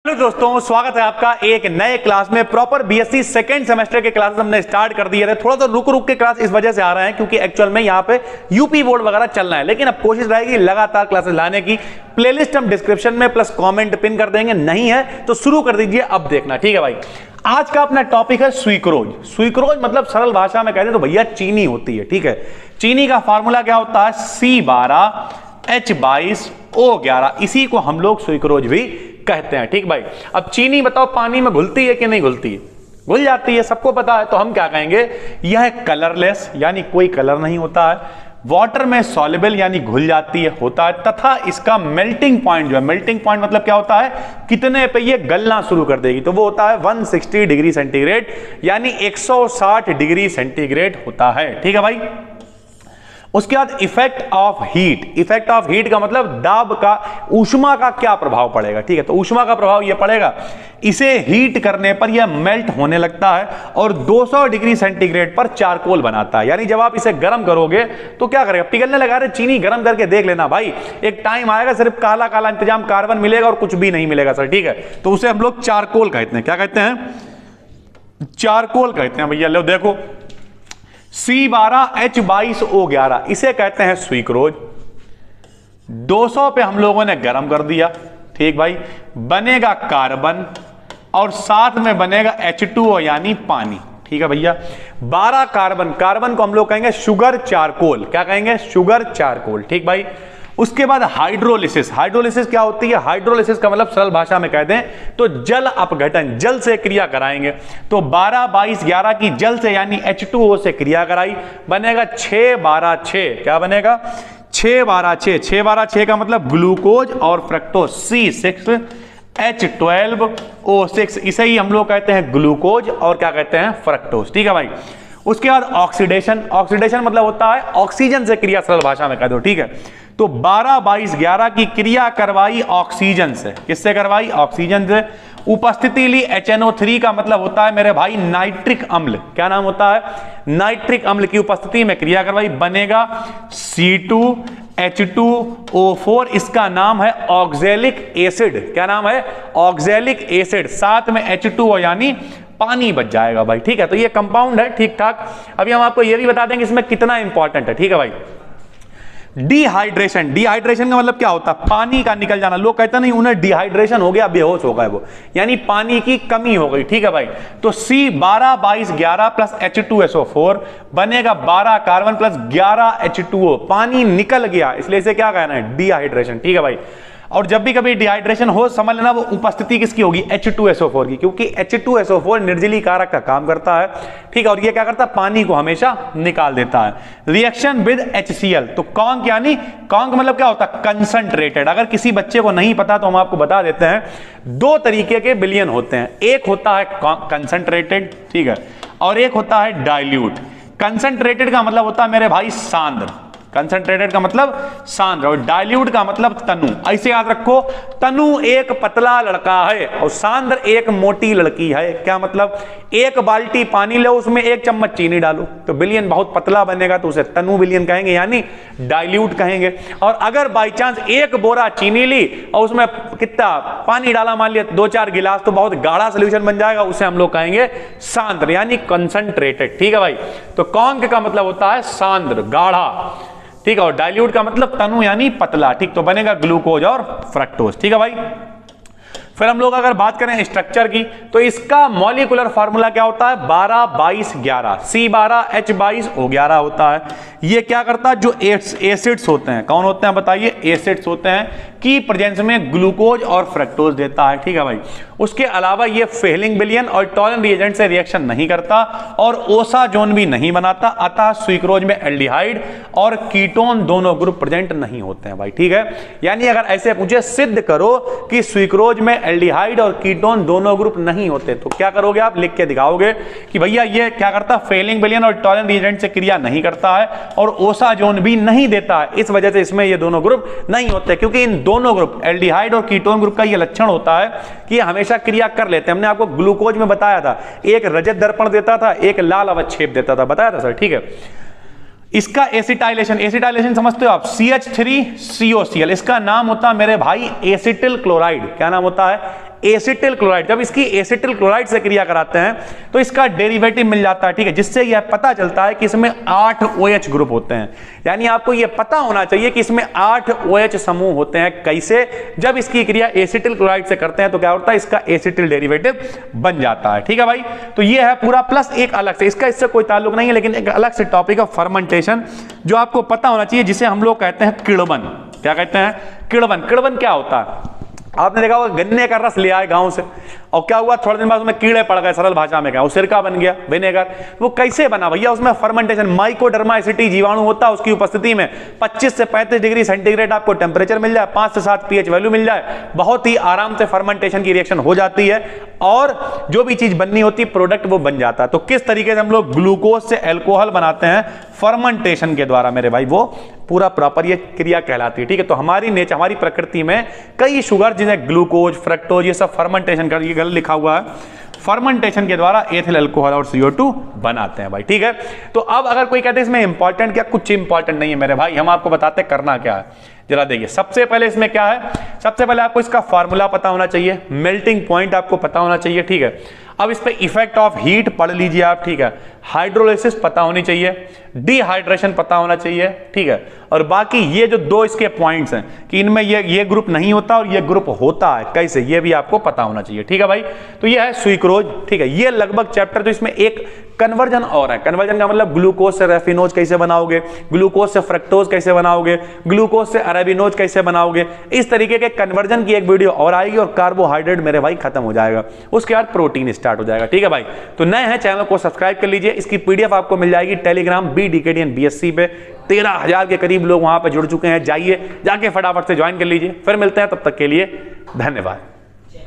Hello दोस्तों, स्वागत है आपका एक नए क्लास में। प्रॉपर बीएससी सेकंड सेमेस्टर के क्लासेस हमने स्टार्ट कर दिए थे। थोड़ा सा रुक के क्लास इस वजह से आ रहे हैं क्योंकि एक्चुअल में यहाँ पे यूपी बोर्ड वगैरह चल रहा है, लेकिन अब कोशिश रहेगी लगातार क्लासेस लाने की। प्लेलिस्ट हम डिस्क्रिप्शन में प्लस कॉमेंट पिन कर देंगे, नहीं है तो शुरू कर दीजिए अब देखना, ठीक है भाई। आज का अपना टॉपिक है सुक्रोज। सुक्रोज मतलब सरल भाषा में कहते तो भैया चीनी होती है, ठीक है। चीनी का फार्मूला क्या होता है? C12H22O11। इसी को हम लोग सुक्रोज भी कहते हैं, ठीक भाई। अब चीनी बताओ पानी में घुलती है कि नहीं घुलती है? घुल जाती है, सबको पता है। तो हम क्या कहेंगे? यह कलरलेस यानी कोई कलर नहीं होता है। वाटर में सॉल्युबल यानी घुल जाती है होता है, तथा इसका मेल्टिंग पॉइंट जो है, मेल्टिंग पॉइंट मतलब क्या होता है? कितने पे ये गलना शुरू कर देगी? तो वो होता है 160 डिग्री सेंटीग्रेड यानी 160 डिग्री सेंटीग्रेड होता है, ठीक है भाई। उसके बाद effect of heat. Effect of heat का मतलब दाब का, ऊष्मा का क्या प्रभाव पड़ेगा, ठीक है। तो ऊष्मा का प्रभाव यह पड़ेगा, इसे हीट करने पर यह मेल्ट होने लगता है और 200 डिग्री सेंटीग्रेड पर चारकोल बनाता है। यानी जब आप इसे गर्म करोगे तो क्या करेगा? पिघलने लगा। रहे चीनी गर्म करके देख लेना भाई, एक टाइम आएगा सिर्फ काला काला इंतजाम कार्बन मिलेगा और कुछ भी नहीं मिलेगा सर, ठीक है। तो उसे हम लोग चारकोल कहते हैं। क्या कहते हैं? चारकोल कहते हैं भैया। लो देखो, C12H22O11 इसे कहते हैं सुक्रोज। 200 पे हम लोगों ने गर्म कर दिया, ठीक भाई। बनेगा कार्बन और साथ में बनेगा H2O यानी पानी, ठीक है भैया। 12 कार्बन, कार्बन को हम लोग कहेंगे शुगर चारकोल। क्या कहेंगे? शुगर चारकोल, ठीक भाई। उसके बाद हाइड्रोलिसिस। हाइड्रोलिसिस क्या होती है? हाइड्रोलिसिस का मतलब सरल भाषा में कह दें तो जल अपघटन, जल से क्रिया कराएंगे। तो 12 22 11 की जल से यानी H2O से क्रिया कराई, बनेगा 6 12 6। क्या बनेगा? 6 12 6। 6 12 6 का मतलब ग्लूकोज और फ्रक्टोज, C6H12O6। इसे ही हम लोग कहते हैं ग्लूकोज और क्या कहते हैं? फ्रक्टोज, ठीक है भाई। उसके बाद ऑक्सीडेशन। ऑक्सीडेशन मतलब होता है ऑक्सीजन से क्रिया, सरल भाषा में कह दो, ठीक है। तो 12 22 11 की क्रिया करवाई ऑक्सीजन से। किससे करवाई? ऑक्सीजन से। उपस्थिति ली HNO3 का मतलब होता है मेरे भाई नाइट्रिक अम्ल। क्या नाम होता है? नाइट्रिक अम्ल की उपस्थिति में क्रिया करवाई, बनेगा C2H2O4। इसका नाम है ऑक्जेलिक एसिड। क्या नाम है? Oxalic acid. साथ में H2O यानी पानी बच जाएगा भाई, ठीक है। तो ये कंपाउंड है, ठीक ठाक। अभी हम आपको ये भी बता देंगे इसमें कितना इंपॉर्टेंट है, ठीक है भाई। डिहाइड्रेशन। डिहाइड्रेशन का मतलब क्या होता है? पानी का निकल जाना। लोग कहते नहीं उन्हें डिहाइड्रेशन हो गया, बेहोश हो गए वो, यानी पानी की कमी हो गई, ठीक है भाई। तो C12 22 11 प्लस H2SO4 बनेगा 12 कार्बन प्लस 11 H2O। पानी निकल गया, इसलिए इसे क्या कहना है? डिहाइड्रेशन, ठीक है भाई। और जब भी कभी डिहाइड्रेशन हो, समझ लेना वो उपस्थिति किसकी होगी? H2SO4 की, क्योंकि H2SO4 निर्जलीय कारक का काम करता है, ठीक है। और ये क्या करता है? पानी को हमेशा निकाल देता है। Reaction with HCl। तो कॉन्क यानी, कॉन्क मतलब क्या होता है? कंसंट्रेटेड। अगर किसी बच्चे को नहीं पता तो हम आपको बता देते हैं। 2 तरीके के विलयन होते हैं, एक होता है कंसंट्रेटेड, ठीक है, और एक होता है डाइल्यूट। कंसंट्रेटेड का मतलब होता है मेरे भाई सांद्र। कंसंट्रेटेड का मतलब सांद्र और डाइल्यूट का मतलब तनु। ऐसे याद रखो, तनु एक पतला लड़का है और सांद्र एक मोटी लड़की है। क्या मतलब? एक बाल्टी पानी लो, उसमें 1 चम्मच चीनी डालो तो विलयन बहुत पतला बनेगा, तो उसे तनु विलयन कहेंगे यानी डाइल्यूट कहेंगे। और अगर बाई चांस 1 बोरा चीनी ली और उसमें कितना पानी डाला, मान लिया 2-4 गिलास, तो बहुत गाढ़ा सोल्यूशन बन जाएगा, उसे हम लोग कहेंगे सांद्र यानी कंसंट्रेटेड, ठीक है भाई। तो कॉन्क का मतलब होता है सांद्र, गाढ़ा, ठीक है। और डाइल्यूट का मतलब तनु यानी पतला, ठीक। तो बनेगा ग्लूकोज और फ्रक्टोज, ठीक है भाई। फिर हम लोग अगर बात करें स्ट्रक्चर की, तो इसका मॉलिक्यूलर फार्मूला क्या होता है? 12 22 11। C12H22O11 होता है। ये क्या करता है? जो एसिड्स होते हैं, कौन होते हैं बताइए? एसिड्स होते हैं की प्रेजेंस में ग्लूकोज और फ्रक्टोज देता है, ठीक है भाई। उसके अलावा ये फेहलिंग विलयन और टॉलन रिएजेंट से रिएक्शन नहीं करता और ओसाजोन भी नहीं बनाता, अतः सुक्रोज में एल्डिहाइड और कीटोन दोनों ग्रुप प्रेजेंट नहीं होते हैं भाई, ठीक है। यानी अगर ऐसे पूछे सिद्ध करो कि सुक्रोज में एल्डिहाइड और कीटोन दोनों ग्रुप नहीं होते, तो क्या करोगे आप? लिख के दिखाओगे कि भैया ये क्या करता? फेहलिंग विलयन और टॉलन रिएजेंट से क्रिया नहीं करता है और ओसाजोन भी नहीं देता है, इस वजह से इसमें ये दोनों ग्रुप नहीं होते। क्योंकि इन दोनों ग्रुप, एल्डिहाइड और कीटोन ग्रुप का ये लक्षण होता है कि हमेशा क्रिया कर लेते हैं। हमने आपको ग्लूकोज में बताया था, एक रजत दर्पण देता था, एक लाल अवक्षेप देता था, बताया था सर, ठीक है। इसका एसिटाइलेशन, एसिटाइलेशन समझते हो आप, CH3COCl, इसका नाम होता है मेरे भाई एसिटिल क्लोराइड। क्या नाम होता है? एसिटिल क्लोराइड, जब इसकी एसिटिल क्लोराइड से क्रिया कराते हैं तो इसका डेरिवेटिव मिल जाता है, ठीक है, जिससे यह पता चलता है कि इसमें 8 OH ग्रुप होते हैं। यानी आपको यह पता होना चाहिए कि इसमें 8 OH समूह होते हैं। कैसे? जब इसकी क्रिया एसिटिल क्लोराइड से करते हैं तो क्या होता है, इसका एसिटिल डेरिवेटिव बन जाता है, ठीक है भाई। तो यह है पूरा, प्लस एक अलग से, इसका इससे कोई ताल्लुक नहीं है, लेकिन एक अलग से टॉपिक है फर्मेंटेशन, जो आपको पता होना चाहिए, जिसे हम लोग कहते हैं किण्वन। क्या कहते हैं? किण्वन। किण्वन क्या होता है? आपने देखा होगा गन्ने का रस ले आए गांव से, और क्या हुआ, थोड़े दिन बाद उसमें कीड़े पड़ गए, सरल भाषा में क्या, वो सिरका बन गया, विनेगर। वो कैसे बना भैया? उसमें फर्मेंटेशन, माइकोडर्मा एसिटी जीवाणु होता है, उसकी उपस्थिति में 25 से 35 डिग्री सेंटीग्रेड आपको टेम्परेचर मिल जाए, 5 से 7 pH वैल्यू मिल जाए, बहुत ही आराम से फर्मेंटेशन की रिएक्शन हो जाती है, और जो भी चीज बननी होती है प्रोडक्ट वो बन जाता है। तो किस तरीके से हम लोग ग्लूकोज से एल्कोहल बनाते हैं? फर्मेंटेशन के द्वारा मेरे भाई, वो पूरा प्रॉपर ये क्रिया कहलाती है, ठीक है। तो हमारी नेचर, हमारी प्रकृति में कई शुगर, जिन्हें ग्लूकोज, फ्रक्टोज, ये सब फर्मेंटेशन कर, ये गलत लिखा हुआ है, फर्मेंटेशन के द्वारा एथिल अल्कोहल और CO2 बनाते हैं भाई, ठीक है। तो अब अगर कोई कहते हैं इसमें इंपॉर्टेंट क्या, कुछ इंपॉर्टेंट नहीं है मेरे भाई, हम आपको बताते हैं करना क्या है। जरा देखिए, सबसे पहले इसमें क्या है, सबसे पहले आपको इसका फार्मूला पता होना चाहिए, मेल्टिंग पॉइंट आपको पता होना चाहिए, ठीक है। अब इस पे इफेक्ट ऑफ हीट पढ़ लीजिए आप, ठीक है। हाइड्रोलिसिस पता होनी चाहिए, डिहाइड्रेशन पता होना चाहिए, ठीक है। और बाकी ये जो दो इसके पॉइंट्स हैं कि इनमें ये ग्रुप नहीं होता और ये ग्रुप होता है, कैसे, ये भी आपको पता होना चाहिए, ठीक है भाई। तो ये है सुक्रोज, ठीक है। ये लगभग चैप्टर, तो इसमें एक कन्वर्जन और है। कन्वर्जन का मतलब ग्लूकोज से रैफिनोज कैसे बनाओगे, ग्लूकोज से फ्रक्टोज कैसे बनाओगे, ग्लूकोज से अरेबिनोज कैसे बनाओगे, इस तरीके के कन्वर्जन की एक वीडियो और आएगी, और कार्बोहाइड्रेट मेरे भाई खत्म हो जाएगा, उसके बाद प्रोटीन स्टार्ट हो जाएगा, ठीक है भाई। तो नए हैं चैनल को सब्सक्राइब कर लीजिए। इसकी PDF आपको मिल जाएगी टेलीग्राम BDKDN BSc पे, 13,000 के करीब लोग वहां पे जुड़ चुके हैं, जाइए, जाके फटाफट से ज्वाइन कर लीजिए। फिर मिलते हैं, तब तक के लिए धन्यवाद।